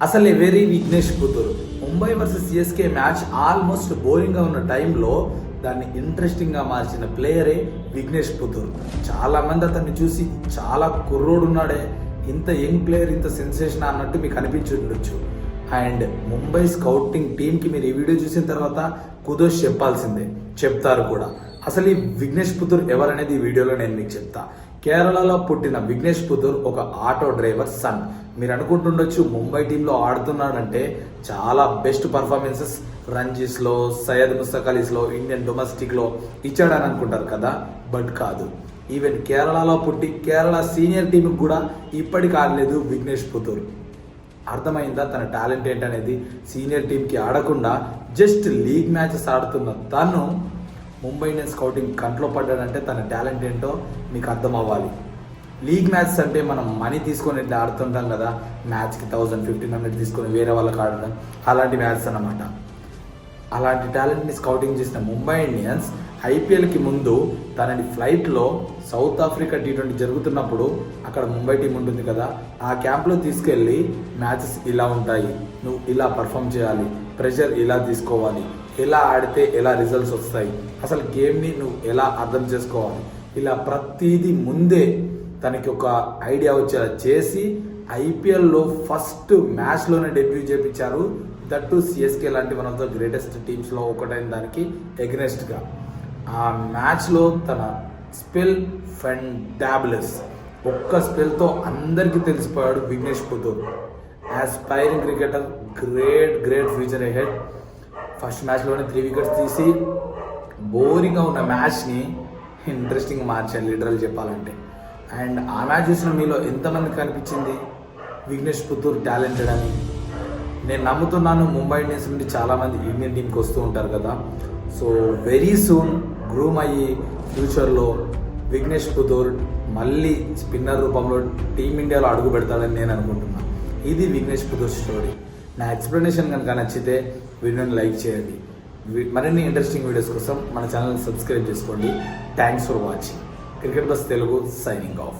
అసలు ఎవరి Vignesh Puthur Mumbai versus CSK match almost బోరింగ్గా ఉన్న టైంలో దాన్ని ఇంట్రెస్టింగ్గా మార్చిన ప్లేయరే విఘ్నేష్ పుత్తూరు. చాలామంది అతన్ని చూసి చాలా కుర్రోడు ఉన్నాడే, ఇంత యంగ్ ప్లేయర్ ఇంత సెన్సేషన్ అన్నట్టు మీకు అనిపించి ఉండొచ్చు. అండ్ ముంబై స్కౌటింగ్ టీంకి మీరు ఈ వీడియో చూసిన తర్వాత కుదోష్ చెప్పాల్సిందే, చెప్తారు కూడా. అసలు ఈ విఘ్నేష్ పుత్తూరు ఎవరనేది ఈ వీడియోలో నేను మీకు చెప్తా. కేరళలో పుట్టిన విఘ్నేష్ పుత్తూర్ ఒక ఆటో డ్రైవర్ సన్. మీరు అనుకుంటుండొచ్చు ముంబై టీంలో ఆడుతున్నాడంటే చాలా బెస్ట్ పర్ఫార్మెన్సెస్ రంజీస్లో, సయ్యద్ ముస్తక్ అలీస్లో, ఇండియన్ డొమెస్టిక్లో ఇచ్చాడని అనుకుంటారు కదా. బట్ కాదు, ఈవెన్ కేరళలో పుట్టి కేరళ సీనియర్ టీంకి కూడా ఇప్పటికి ఆడలేదు విఘ్నేష్ పుత్తూర్. అర్థమైందా తన టాలెంట్ ఏంటనేది? సీనియర్ టీంకి ఆడకుండా జస్ట్ లీగ్ మ్యాచెస్ ఆడుతున్న తను ముంబై ఇండియన్స్ స్కౌటింగ్ కంట్లో పడ్డాడంటే తన టాలెంట్ ఏంటో మీకు అర్థం అవ్వాలి. లీగ్ మ్యాచెస్ అంటే మనం మనీ తీసుకొని ఇట్లా ఆడుతుంటాం కదా, మ్యాచ్కి 1000-1500 తీసుకొని వేరే వాళ్ళకి ఆడడం, అలాంటి మ్యాచెస్ అన్నమాట. అలాంటి టాలెంట్ని స్కౌటింగ్ చేసిన ముంబై ఇండియన్స్ ఐపీఎల్కి ముందు తనని ఫ్లైట్లో సౌత్ ఆఫ్రికా T20 జరుగుతున్నప్పుడు అక్కడ ముంబై టీం ఉంటుంది కదా, ఆ క్యాంప్లో తీసుకెళ్ళి మ్యాచెస్ ఇలా ఉంటాయి, నువ్వు ఇలా పర్ఫామ్ చేయాలి, ప్రెషర్ ఇలా తీసుకోవాలి, ఎలా ఆడితే ఎలా రిజల్ట్స్ వస్తాయి, అసలు గేమ్ని నువ్వు ఎలా అర్థం చేసుకోవాలి, ఇలా ప్రతిదీ ముందే తనకి ఒక ఐడియా వచ్చేలా చేసి ఐపీఎల్లో ఫస్ట్ మ్యాచ్లోనే డెబ్యూ చేయించారు. దట్టు సిఎస్కే లాంటి వన్ ఆఫ్ ద గ్రేటెస్ట్ టీమ్స్లో ఒకటైన దానికి ఎగ్నెస్ట్గా. ఆ మ్యాచ్లో తన స్పెల్ ఫెంటాబులస్, ఒక్క స్పెల్తో అందరికీ తెలిసిపోయాడు Vignesh Puthur. Aspiring cricketer, great future ahead. First మ్యాచ్లోనే 3 వికెట్స్ తీసి బోరింగ్గా ఉన్న మ్యాచ్ని ఇంట్రెస్టింగ్ మార్చారు లిటరల్ చెప్పాలంటే. అండ్ ఆ మ్యాచ్ చూసిన మీలో ఎంతమందికి కనిపించింది విఘ్నేష్ పుత్తూర్ టాలెంటెడ్ అని? నేను నమ్ముతున్నాను ముంబై ఇండియన్స్ నుండి చాలామంది ఇండియన్ టీంకి వస్తూ ఉంటారు కదా. సో వెరీ సూన్ గ్రూమ్ అయ్యి ఫ్యూచర్లో విఘ్నేష్ పుత్తూర్ మళ్ళీ స్పిన్నర్ రూపంలో టీమిండియాలో అడుగు పెడతాడని నేను అనుకుంటున్నాను. ఇది విఘ్నేష్ పుత్తూర్ స్టోరీ. నా ఎక్స్ప్లెనేషన్ కనుక నచ్చితే వీడియోని లైక్ చేయండి. మరిన్ని ఇంట్రెస్టింగ్ వీడియోస్ కోసం మన ఛానల్ని సబ్స్క్రైబ్ చేసుకోండి. Thanks for watching. Cricket bus Telugu signing off.